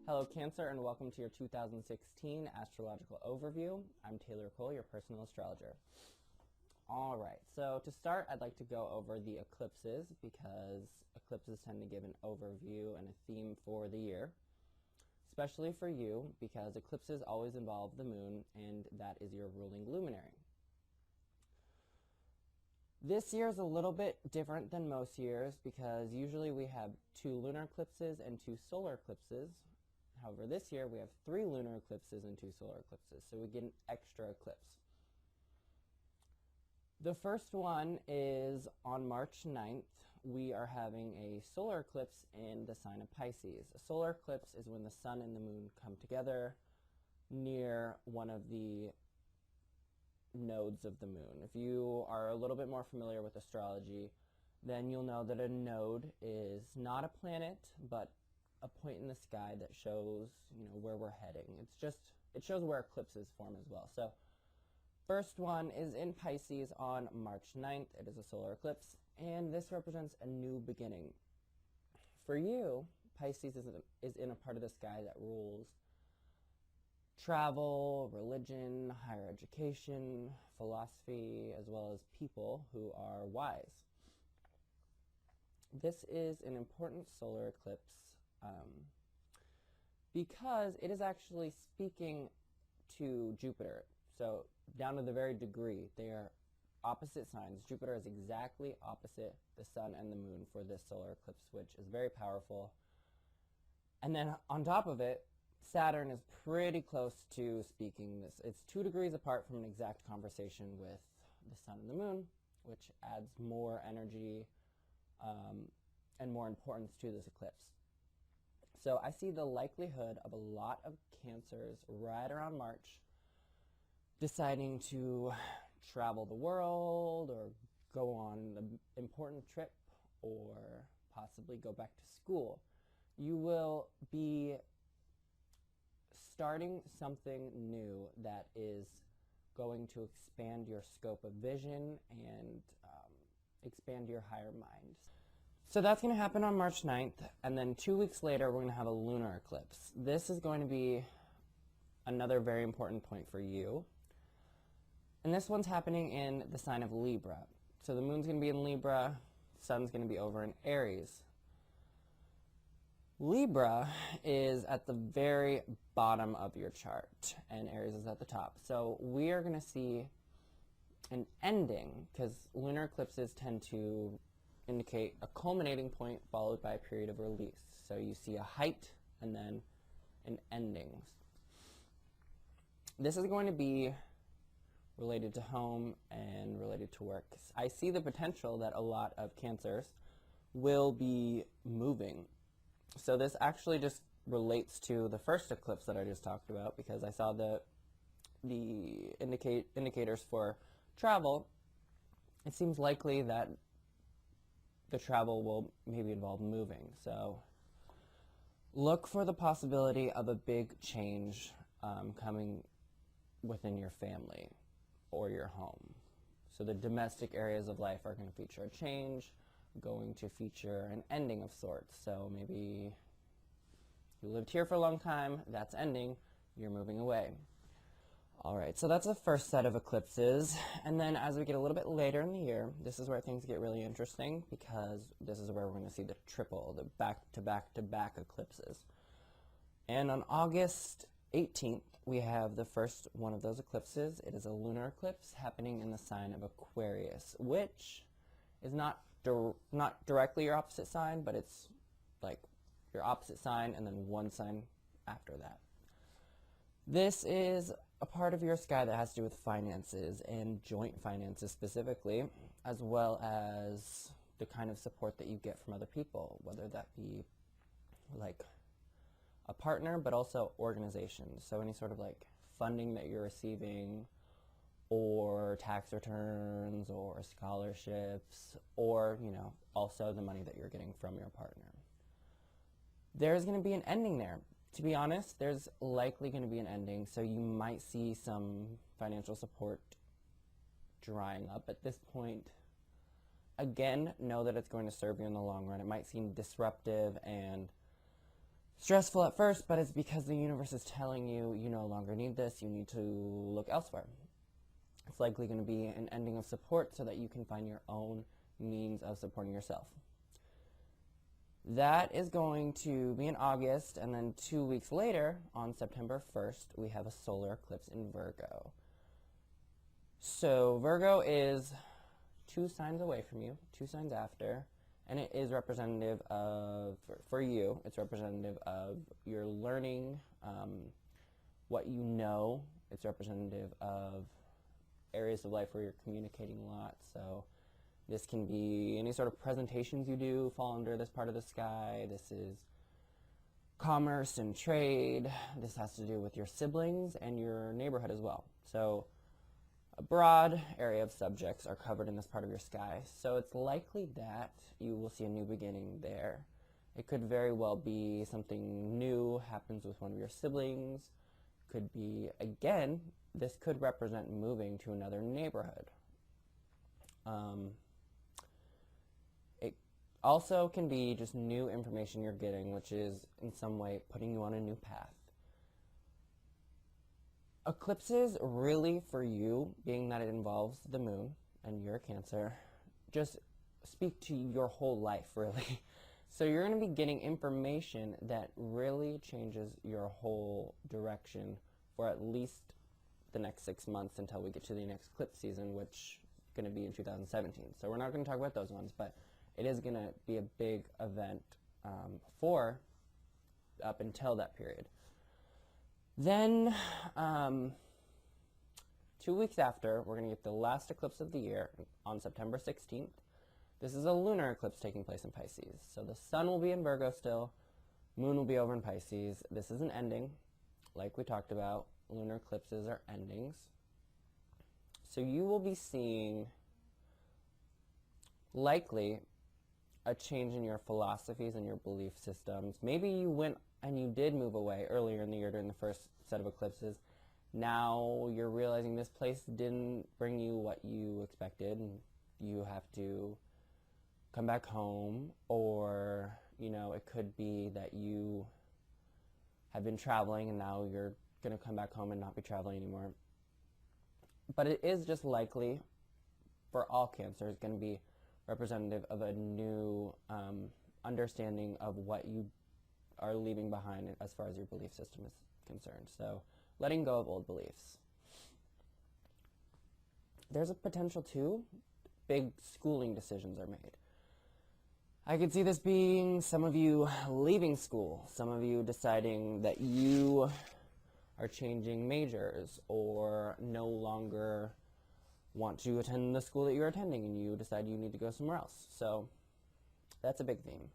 Hello Cancer, and welcome to your 2016 astrological overview. I'm Taylor Cole, your personal astrologer. Alright, so to start, I'd like to go over the eclipses because eclipses tend to give an overview and a theme for the year, especially for you because eclipses always involve the moon, and that is your ruling luminary. This year is a little bit different than most years because usually we have 2 lunar eclipses and 2 solar eclipses. However, this year we have 3 lunar eclipses and 2 solar eclipses, so we get an extra eclipse. The first one is on March 9th. We are having a solar eclipse in the sign of Pisces. A solar eclipse is when the sun and the moon come together near one of the nodes of the moon. If you are a little bit more familiar with astrology, then you'll know that a node is not a planet, but a point in the sky that shows, where we're heading. It shows where eclipses form as well. So, first one is in Pisces on March 9th. It is a solar eclipse, and this represents a new beginning. For you, Pisces is in a part of the sky that rules travel, religion, higher education, philosophy, as well as people who are wise. This is an important solar eclipse because it is actually speaking to Jupiter. So down to the very degree, they are opposite signs. Jupiter is exactly opposite the sun and the moon for this solar eclipse, which is very powerful. And then on top of it, Saturn is pretty close to speaking this. It's 2 degrees apart from an exact conversation with the sun and the moon, which adds more energy and more importance to this eclipse. So I see the likelihood of a lot of Cancers right around March deciding to travel the world or go on an important trip or possibly go back to school. You will be starting something new that is going to expand your scope of vision and expand your higher mind. So that's going to happen on March 9th, and then 2 weeks later we're going to have a lunar eclipse. This is going to be another very important point for you. And this one's happening in the sign of Libra. So the moon's going to be in Libra, sun's going to be over in Aries. Libra is at the very bottom of your chart, and Aries is at the top. So we are going to see an ending, because lunar eclipses tend to indicate a culminating point followed by a period of release. So you see a height and then an ending. This is going to be related to home and related to work. I see the potential that a lot of Cancers will be moving. So this actually just relates to the first eclipse that I just talked about, because I saw the indicators for travel. It seems likely that the travel will maybe involve moving. So look for the possibility of a big change coming within your family or your home. So the domestic areas of life are going to feature a change, going to feature an ending of sorts. So maybe you lived here for a long time, that's ending, you're moving away. Alright, so that's the first set of eclipses, and then as we get a little bit later in the year, this is where things get really interesting, because this is where we're going to see the triple, the back-to-back-to-back eclipses. And on August 18th, we have the first one of those eclipses. It is a lunar eclipse happening in the sign of Aquarius, which is not directly your opposite sign, but it's like your opposite sign and then one sign after that. This is a part of your sky that has to do with finances and joint finances specifically, as well as the kind of support that you get from other people, whether that be like a partner, but also organizations. So any sort of like funding that you're receiving, or tax returns, or scholarships, or, also the money that you're getting from your partner. There's going to be an ending there. To be honest, there's likely going to be an ending, so you might see some financial support drying up at this point. Again, know that it's going to serve you in the long run. It might seem disruptive and stressful at first, but it's because the universe is telling you you no longer need this, you need to look elsewhere. It's likely going to be an ending of support so that you can find your own means of supporting yourself. That is going to be in August, and then 2 weeks later, on September 1st, we have a solar eclipse in Virgo. So Virgo is 2 signs away from you, 2 signs after, and it is representative of, for you, it's representative of your learning, what you know. It's representative of areas of life where you're communicating a lot. So this can be any sort of presentations you do fall under this part of the sky. This is commerce and trade. This has to do with your siblings and your neighborhood as well. So a broad area of subjects are covered in this part of your sky. So it's likely that you will see a new beginning there. It could very well be something new happens with one of your siblings. Could be, again, this could represent moving to another neighborhood. It also can be just new information you're getting, which is in some way putting you on a new path. Eclipses really, for you, being that it involves the moon and you're a Cancer, just speak to your whole life, really. So you're going to be getting information that really changes your whole direction for at least the next 6 months until we get to the next eclipse season, which is going to be in 2017. So we're not going to talk about those ones, but it is going to be a big event for up until that period. Then 2 weeks after, we're going to get the last eclipse of the year on September 16th. This is a lunar eclipse taking place in Pisces. So the sun will be in Virgo still, moon will be over in Pisces. This is an ending. Like we talked about, lunar eclipses are endings. So you will be seeing, likely, a change in your philosophies and your belief systems. Maybe you went and you did move away earlier in the year during the first set of eclipses. Now you're realizing this place didn't bring you what you expected, and you have to come back home, or, you know, it could be that you have been traveling and now you're going to come back home and not be traveling anymore. But it is just likely, for all Cancers, going to be representative of a new understanding of what you are leaving behind as far as your belief system is concerned. So letting go of old beliefs. There's a potential too, big schooling decisions are made. I could see this being some of you leaving school, some of you deciding that you are changing majors or no longer want to attend the school that you're attending and you decide you need to go somewhere else. So that's a big theme.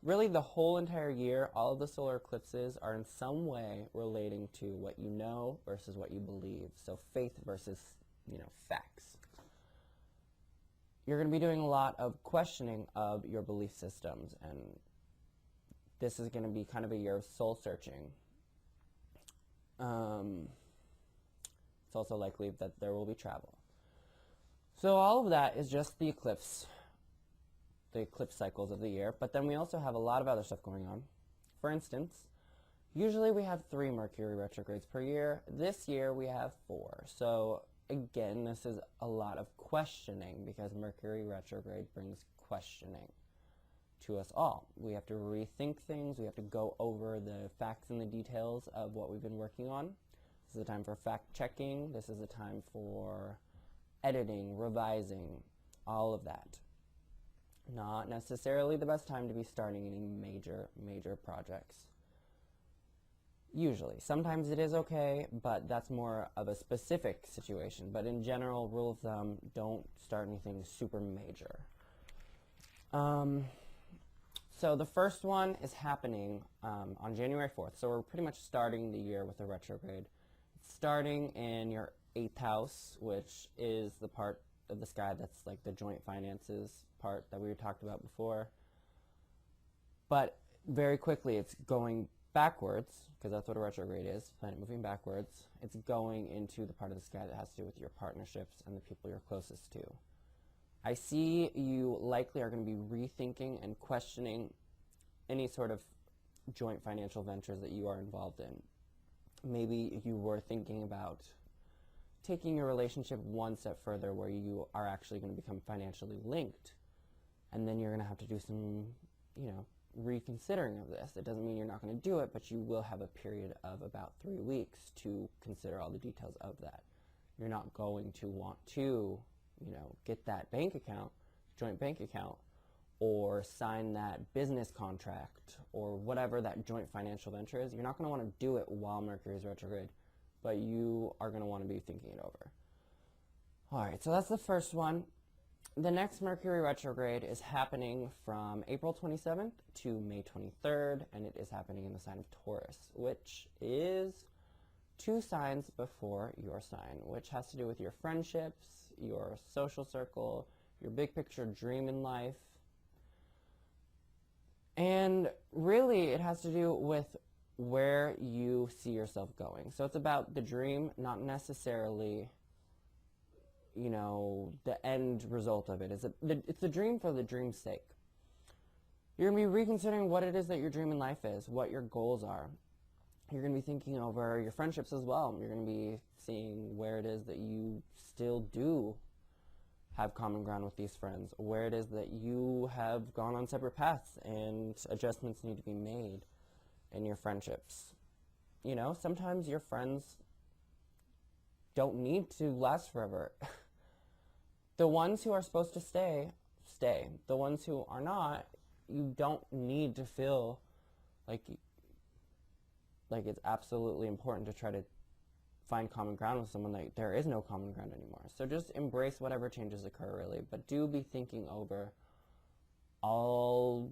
Really, the whole entire year, all of the solar eclipses are in some way relating to what you know versus what you believe. So faith versus, facts. You're going to be doing a lot of questioning of your belief systems, and this is going to be kind of a year of soul searching. It's also likely that there will be travel. So all of that is just the eclipse cycles of the year, but then we also have a lot of other stuff going on. For instance, usually we have 3 Mercury retrogrades per year. This year we have 4. So again, this is a lot of questioning because Mercury retrograde brings questioning to us all. We have to rethink things. We have to go over the facts and the details of what we've been working on. This is a time for fact-checking. This is a time for editing, revising, all of that. Not necessarily the best time to be starting any major projects. Usually. Sometimes it is okay, but that's more of a specific situation. But in general, rule of thumb, don't start anything super major. So the first one is happening on January 4th. So we're pretty much starting the year with a retrograde. It's starting in your 8th house, which is the part of the sky that's like the joint finances part that we talked about before. But very quickly it's going backwards, because that's what a retrograde is, planet moving backwards. It's going into the part of the sky that has to do with your partnerships and the people you're closest to. I see you likely are going to be rethinking and questioning any sort of joint financial ventures that you are involved in. Maybe you were thinking about taking your relationship one step further where you are actually going to become financially linked. And then you're going to have to do some, reconsidering of this. It doesn't mean you're not going to do it, but you will have a period of about 3 weeks to consider all the details of that. You're not going to want to, get that bank account, joint bank account, or sign that business contract, or whatever that joint financial venture is. You're not going to want to do it while Mercury is retrograde, but you are going to want to be thinking it over. All right, so that's the first one. The next Mercury retrograde is happening from April 27th to May 23rd, and it is happening in the sign of Taurus, which is 2 signs before your sign, which has to do with your friendships, your social circle, your big picture dream in life. And really, it has to do with where you see yourself going. So it's about the dream, not necessarily the end result of it. It's the dream for the dream's sake. You're going to be reconsidering what it is that your dream in life is, what your goals are. You're going to be thinking over your friendships as well. You're going to be seeing where it is that you still do have common ground with these friends, where it is that you have gone on separate paths and adjustments need to be made in your friendships. Sometimes your friends don't need to last forever. The ones who are supposed to stay, stay. The ones who are not, you don't need to feel like it's absolutely important to try to find common ground with someone that there is no common ground anymore. So just embrace whatever changes occur, really. But do be thinking over all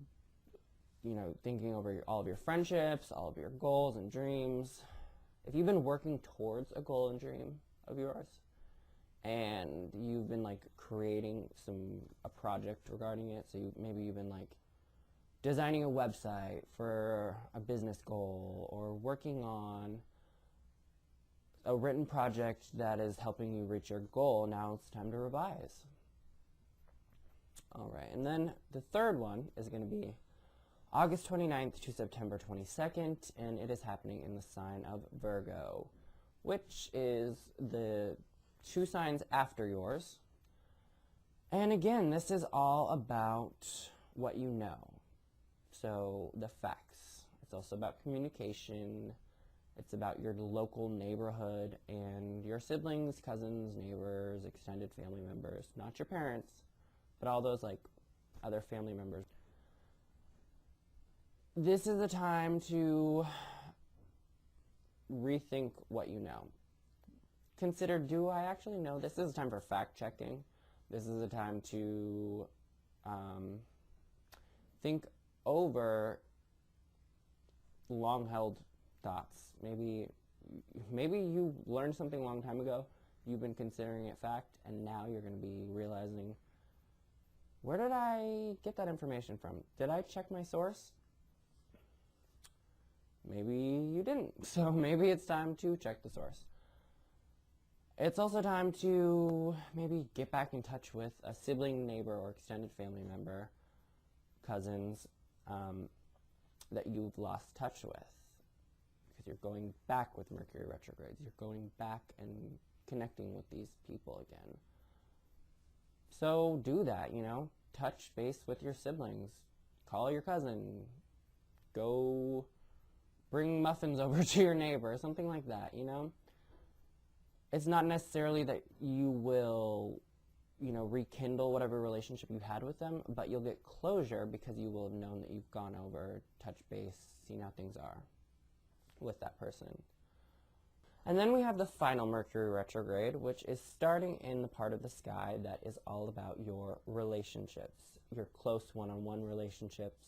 of your friendships, all of your goals and dreams. If you've been working towards a goal and dream of yours, and you've been creating a project regarding it, so maybe you've been designing a website for a business goal, or working on a written project that is helping you reach your goal, now it's time to revise. All right, and then the third one is going to be August 29th to September 22nd, and it is happening in the sign of Virgo, which is the 2 signs after yours. And again, this is all about what you know. So the facts. It's also about communication. It's about your local neighborhood and your siblings, cousins, neighbors, extended family members. Not your parents, but all those other family members. This is the time to rethink what you know. Consider, do I actually know? This is a time for fact-checking. This is a time to think over long-held thoughts. Maybe you learned something a long time ago, you've been considering it fact, and now you're going to be realizing, where did I get that information from? Did I check my source? Maybe you didn't, so maybe it's time to check the source. It's also time to maybe get back in touch with a sibling, neighbor, or extended family member, cousins, that you've lost touch with. Because you're going back with Mercury retrogrades. You're going back and connecting with these people again. So do that, touch base with your siblings. Call your cousin. Go bring muffins over to your neighbor, something like that, It's not necessarily that you will, rekindle whatever relationship you had with them, but you'll get closure because you will have known that you've gone over, touched base, seen how things are with that person. And then we have the final Mercury retrograde, which is starting in the part of the sky that is all about your relationships, your close one-on-one relationships.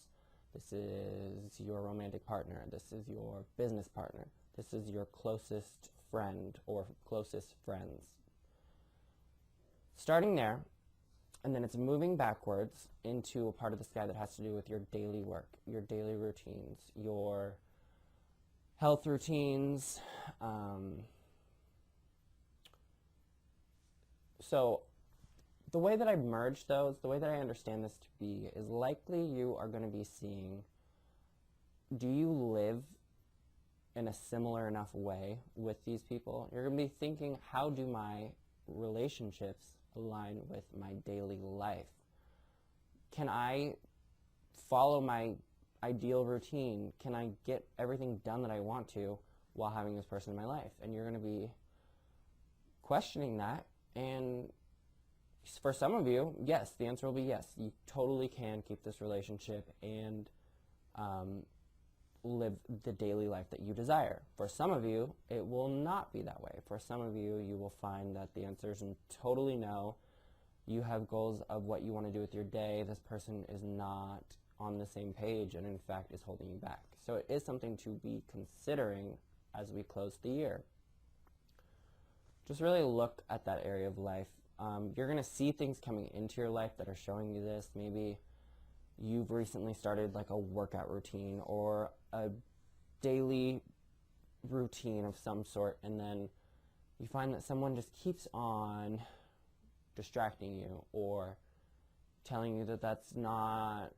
This is your romantic partner. This is your business partner. This is your closest friend or closest friends. Starting there, and then it's moving backwards into a part of the sky that has to do with your daily work, your daily routines, your health routines. So the way that I merge those, the way that I understand this to be, is likely you are going to be seeing do you live in a similar enough way with these people? You're going to be thinking, how do my relationships align with my daily life? Can I follow my ideal routine? Can I get everything done that I want to while having this person in my life? And you're going to be questioning that. And for some of you, yes, the answer will be yes. You totally can keep this relationship and live the daily life that you desire. For some of you, it will not be that way. For some of you, you will find that the answer is totally no. You have goals of what you want to do with your day. This person is not on the same page and in fact is holding you back. So it is something to be considering as we close the year. Just really look at that area of life. You're going to see things coming into your life that are showing you this. Maybe you've recently started like a workout routine or a daily routine of some sort, and then you find that someone just keeps on distracting you or telling you that that's not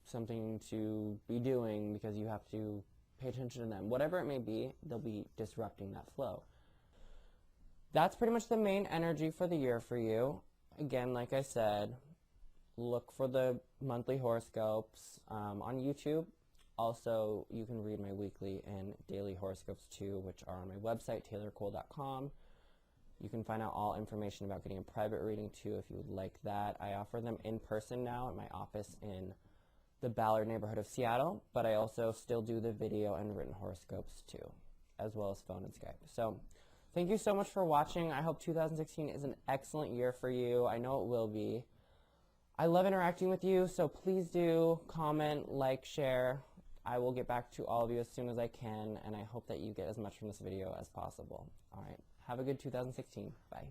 something to be doing because you have to pay attention to them. Whatever it may be, they'll be disrupting that flow. That's pretty much the main energy for the year for you. Again, like I said, look for the monthly horoscopes on YouTube. Also, you can read my weekly and daily horoscopes too, which are on my website, taylorcole.com. You can find out all information about getting a private reading too if you would like that. I offer them in person now at my office in the Ballard neighborhood of Seattle, but I also still do the video and written horoscopes too, as well as phone and Skype. So thank you so much for watching. I hope 2016 is an excellent year for you. I know it will be. I love interacting with you, so please do comment, like, share. I will get back to all of you as soon as I can, and I hope that you get as much from this video as possible. All right. Have a good 2016. Bye.